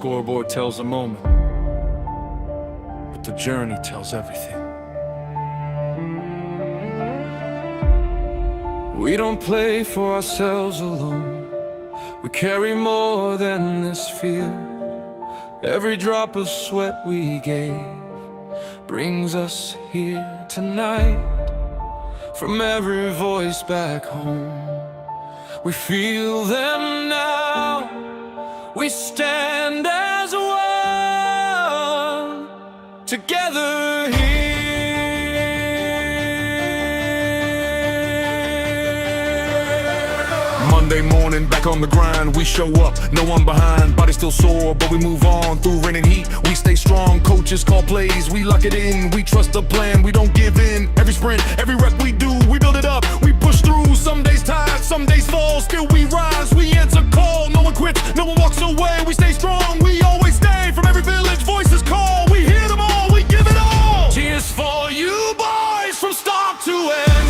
scoreboard tells a moment, but the journey tells everything. We don't play for ourselves alone. We carry more than this fear. Every drop of sweat we gave brings us here tonight. From every voice back home, we feel them now. We stand as one, together here. Monday morning, back on the grind, we show up, no one behind. Body still sore, but we move on through rain and heat. We stay strong, coaches call plays, we lock it in. We trust the plan, we don't give in. Every sprint, every rep we do, we build it up, we push through. Some days tired, some days fall, still we rise. We answer call, no one quits, no one walks away. We stay strong, we always stay. From every village, voices call, we hear them all, we give it all. Cheers for you boys, from start to end.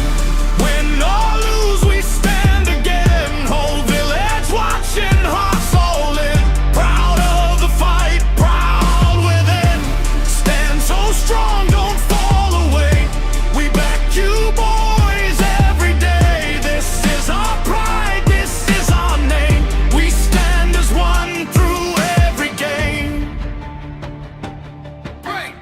Win or lose, we stand again. Whole village watching, hearts all in. Proud of the fight, proud within. Stand so strong, don't fall away. We back you boys every day. This is our pride, this is our name. We stand as one through every game. Break!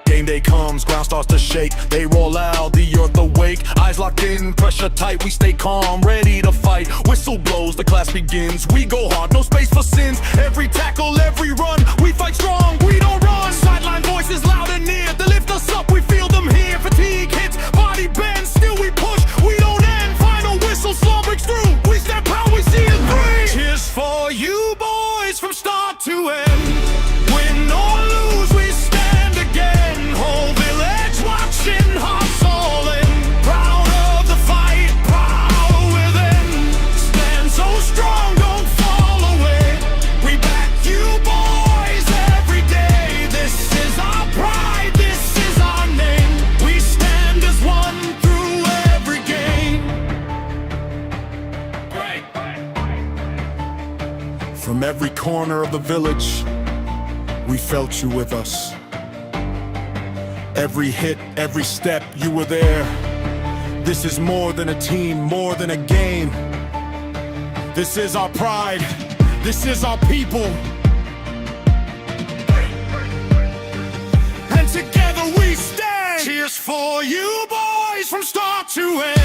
Game day comes, ground starts to shake. They roll out, the earth awake. Eyes locked in, pressure tight, we stay calm, ready to fight. Whistle blows, the class begins. We go hard, no space for sins. Every tackle, every run, we fight strong, we don't run. Sideline voices loud and near, they lift us up, we feel them here. Fatigue hits, body bends, still we push, we don't end. Final whistle, storm breaks through, we step out, we see it through. Cheers for you boys, from start to end. Win or lose, we stand again. Whole village watching, hearts all in. Proud of the fight, proud within. Stand so strong, don't fall away. We back you boys every day. This is our pride, this is our name. We stand as one through every game. From every corner of the village, we felt you with us. Every hit, every step, you were there. This is more than a team, more than a game. This is our pride, this is our people. And together we stand. Cheers for you boys, from start to end.